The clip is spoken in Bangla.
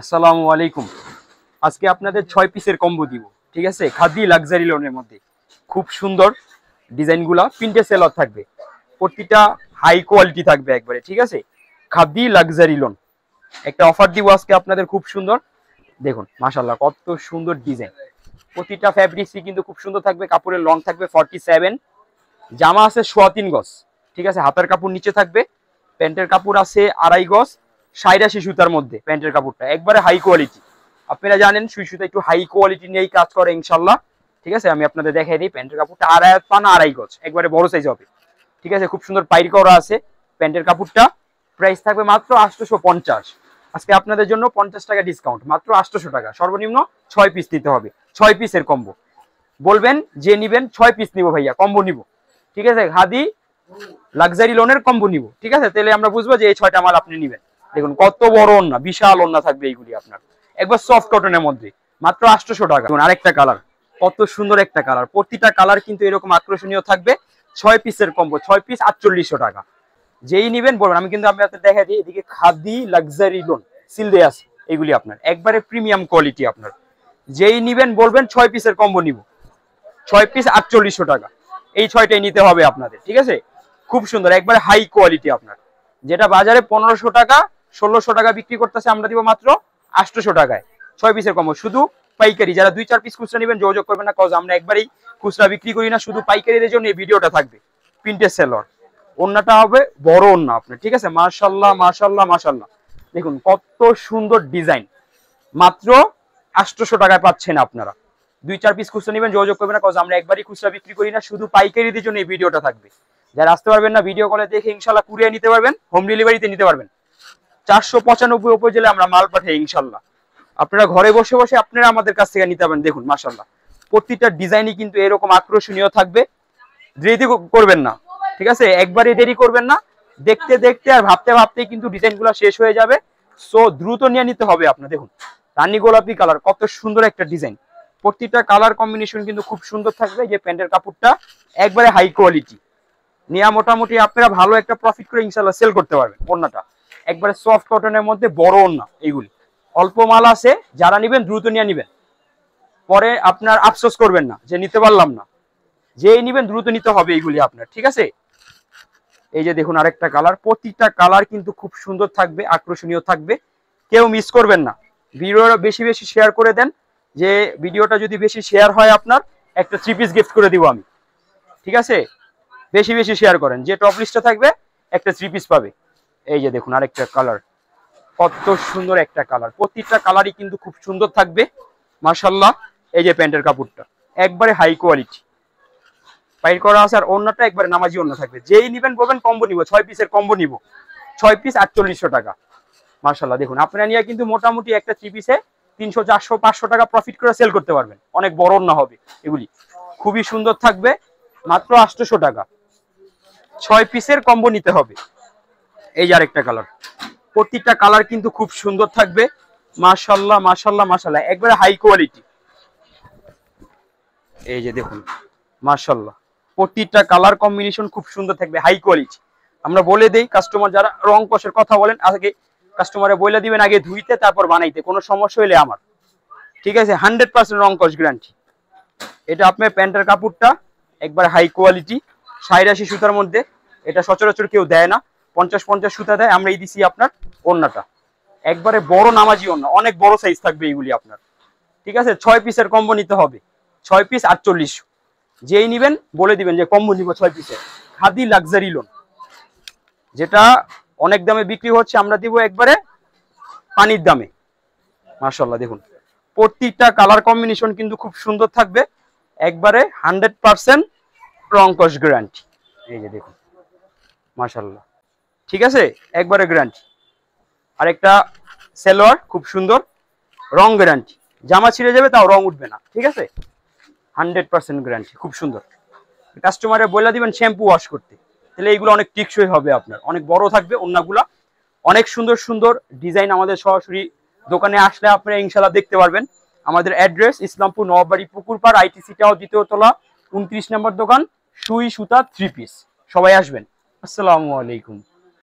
আসসালামু আলাইকুম। আজকে আপনাদের 6 পিসের কম্বো দিব, ঠিক আছে? খাদি লাক্সারি লোনের মধ্যে খুব সুন্দর ডিজাইনগুলা প্রিন্টে সেলর থাকবে, প্রতিটা হাই কোয়ালিটি থাকবে একবারে, ঠিক আছে? খাদি লাক্সারি লোন একটা অফার দিব আজকে আপনাদের, খুব সুন্দর। দেখুন মাশাআল্লাহ কত সুন্দর ডিজাইন, প্রতিটা ফ্যাব্রিক্সই কিন্তু খুব সুন্দর থাকবে। কাপড়ের লং থাকবে 47, জামা আছে 3.25 গজ, ঠিক আছে? হাতের কাপড় নিচে থাকবে, প্যান্টের কাপড় আছে 2.5 গজ, 87 সুতার মধ্যে প্যান্টের কাপড়টা একবারে হাই কোয়ালিটি। আপনারা জানেন সুই সুতা একটু হাই কোয়ালিটি নিয়েই কাজ করে ইনশাল্লাহ, ঠিক আছে? আমি আপনাদের দেখাই দিই। প্যান্টের কাপড়টা 2.5 গজ, একবারে বড় সাইজ হবে, ঠিক আছে? খুব সুন্দর পাইর করা আছে প্যান্টের কাপড়টা। প্রাইস থাকবে মাত্র 850। আজকে আপনাদের জন্য 50 টাকা ডিসকাউন্ট, মাত্র 800 টাকা। সর্বনিম্ন 6 পিস নিতে হবে, 6 পিসের কম্বো। বলবেন যে নিবেন 6 পিস নিব ভাইয়া, কম্বো নিব, ঠিক আছে? খাদি লাক্সারি লোনের কম্বো নিব, ঠিক আছে? তাহলে আমরা বুঝবো যে এই 6টা মাল আপনি নিবেন। দেখুন কত বড় ওন্না, বিশাল ওন্না থাকবে এইগুলি আপনার, একবার সফট কটনের মধ্যে, মাত্র 800 টাকা। আরেকটা কালার, কত সুন্দর একটা কালার, প্রতিটা কালার কিন্তু এরকম আকর্ষণীয় থাকবে। 6 পিসের কম্বো, 6 পিস 4800 টাকা। যেই নিবেন বলবেন। আমি কিন্তু আপনাদের দেখাই দিই, এদিকে খাদি লাক্সারি লোন সিল দেয়া আছে, এইগুলি আপনার একবারে প্রিমিয়াম কোয়ালিটি। আপনার যেই নিবেন বলবেন 6 পিসের কম্বো নিব, 6 পিস 4800 টাকা। এই 6টাই নিতে হবে আপনাদের, ঠিক আছে? খুব সুন্দর একবারে হাই কোয়ালিটি আপনার, যেটা বাজারে 1500 টাকা 1600 টাকা বিক্রি করতেছে, আমরা দিব মাত্র 800 টাকায়। 6 পিসের কম্বো, শুধু পাইকারি। যারা 2-4 পিস খুচরা নেবেন যোগাযোগ করবেন না, কজ আমরা একবারই খুচরা বিক্রি করি না, শুধু পাইকারিদের জন্য এই ভিডিওটা থাকবে। প্রিন্টের সেলর, ওন্নাটা হবে বড় ওন্না আপনার, ঠিক আছে? মাশাআল্লাহ মাশাআল্লাহ মাশাআল্লাহ, দেখুন কত সুন্দর ডিজাইন, মাত্র 800 টাকায় পাচ্ছেন আপনারা। 2-4 পিস খুচরা নেবেন যোগাযোগ করবেন না, কজ আমরা একবারই খুচরা বিক্রি করি না, শুধু পাইকারিদের জন্য এই ভিডিওটা থাকবে। যারা আসতে পারবেন না ভিডিও কলে দেখে ইনশাল্লাহ কুরিয়ার নিতে পারবেন, হোম ডেলিভারিতে নিতে পারবেন। 495 উপজেলায় আমরা মাল পাঠাই ইনশাল্লাহ। আপনারা ঘরে বসে বসে আপনারা আমাদের কাছ থেকে নিতে পারবেন। দেখুন মাশাআল্লাহ প্রতিটা ডিজাইনই কিন্তু এরকম আকর্ষণীয় থাকবে। দেরি করবেন না, ঠিক আছে? একবারই দেরি করবেন না, দেখতে দেখতে আর ভাবতে ভাবতেই কিন্তু ডিজাইনগুলো শেষ হয়ে যাবে। সো দ্রুত নিয়ে নিতে হবে আপনার। দেখুন রানী গোলাপি কালার, কত সুন্দর একটা ডিজাইন, প্রতিটা কালার কম্বিনেশন কিন্তু খুব সুন্দর থাকবে। যে প্যান্টের কাপড়টা একবারে হাই কোয়ালিটি, নিয়ে মোটামুটি আপনারা ভালো একটা প্রফিট করে ইনশাল্লাহ সেল করতে পারবেন। ওন্নাটা একবারে সফট কটনের মধ্যে বড় ওন্না, এইগুলি অল্প মাল আছে, যারা নিবেন দ্রুত নিয়ে নিবেন, পরে আপনার আফসোস করবেন না যে নিতে পারলাম না। যেই নিবেন দ্রুত নিতে হবে এইগুলি আপনার, ঠিক আছে? এই যে দেখুন আরেকটা কালার, প্রতিটা কালার কিন্তু খুব সুন্দর থাকবে, আকর্ষণীয় থাকবে, কেউ মিস করবেন না। ভিডিওটা বেশি বেশি শেয়ার করে দেন, যে ভিডিওটা যদি বেশি শেয়ার হয় আপনার একটা 3 পিস গিফট করে দিব আমি, ঠিক আছে? বেশি বেশি শেয়ার করেন, যে টপ লিস্টে থাকবে একটা 3 পিস পাবে। এই যে দেখুন আরেকটা কালার, কত সুন্দর একটা কালার, প্রতিটা কালারই কিন্তু খুব সুন্দর থাকবে মাশাআল্লাহ। এই যে প্যান্টের কাপড়টা একবারে হাই কোয়ালিটি, পাইর করা আছে, আর ওন্নাটা একবারে নামাজি ওন্না থাকবে। যেই নিবেন বলবেন কম্বো নিব, 6 পিসের কম্বো নিব, 6 পিস 4800 টাকা। মাশাআল্লাহ দেখুন আপনারা নিয়ে কিন্তু মোটামুটি একটা 3 পিসে 300 400 500 টাকা প্রফিট করে সেল করতে পারবেন। অনেক বড় ওন্না হবে এগুলি, খুবই সুন্দর থাকবে, মাত্র 800 টাকা। 6 পিসের কম্বো নিতে হবে। এই যে আরেকটা কালার, প্রত্যেকটা কালার কিন্তু খুব সুন্দর থাকবে মাশাআল্লাহ মাশাআল্লাহ মাশাআল্লাহ, একবারে হাই কোয়ালিটি। এই যে দেখুন মাশাআল্লাহ প্রত্যেকটা কালার কম্বিনেশন খুব সুন্দর থাকবে, হাই কোয়ালিটি। আমরা বলে দেই, কাস্টমার যারা রং কষের কথা বলেন আগে কাস্টমারে বলে দিবেন আগে ধুইতে তারপর বানাইতে, কোনো সমস্যা হইলে আমার, ঠিক আছে? 100% রং কষ গ্যারান্টি। এটা আপনার প্যান্টের কাপড়টা একবার হাই কোয়ালিটি, 87 সুতার মধ্যে, এটা সচরাচর কেউ দেয় না, 50-50 সুতা দেয়, আমরা এই দিছি আপনার। ওন্নাটা একবারে বড় নামাজি ওন্না, অনেক বড় সাইজ থাকবে এইগুলি আপনার, ঠিক আছে? 6 পিসের কম্বো নিতে হবে, 6 পিস 4800। যেই নিবেন বলে দিবেন যে কম্বো নিব 6 পিসের। খাদি লাক্সারি লোন, যেটা অনেক দামে বিক্রি হচ্ছে, আমরা দিব একবারে পানির দামে। মাশাআল্লাহ দেখুন প্রত্যেকটা কালার কম্বিনেশন কিন্তু খুব সুন্দর থাকবে, একবারে 100% রং কস গ্যারান্টি। এই যে দেখুন মাশাআল্লাহ, ঠিক আছে? একবারে গ্যারান্টি। আরেকটা সালোয়ার খুব সুন্দর, রং গ্যারান্টি, জামা ছিঁড়ে যাবে তাও রং উঠবে না, ঠিক আছে? 100% গ্যারান্টি, খুব সুন্দর। কাস্টমারে বলে দিবেন শ্যাম্পু ওয়াশ করতে, তাহলে এইগুলো অনেক টিকসই হবে আপনার, অনেক বড় থাকবে ওন্নাগুলা, অনেক সুন্দর সুন্দর ডিজাইন। আমাদের সরাসরি দোকানে আসলে আপনারা ইনশাআল্লাহ দেখতে পারবেন। আমাদের অ্যাড্রেস ইসলামপুর নবাবাড়ি পুকুরপাড়, আইটিসি টাও 2য় তলা, 29 নম্বর দোকান, সুই সুতা 3 পিস। সবাই আসবেন। আসসালামু আলাইকুম।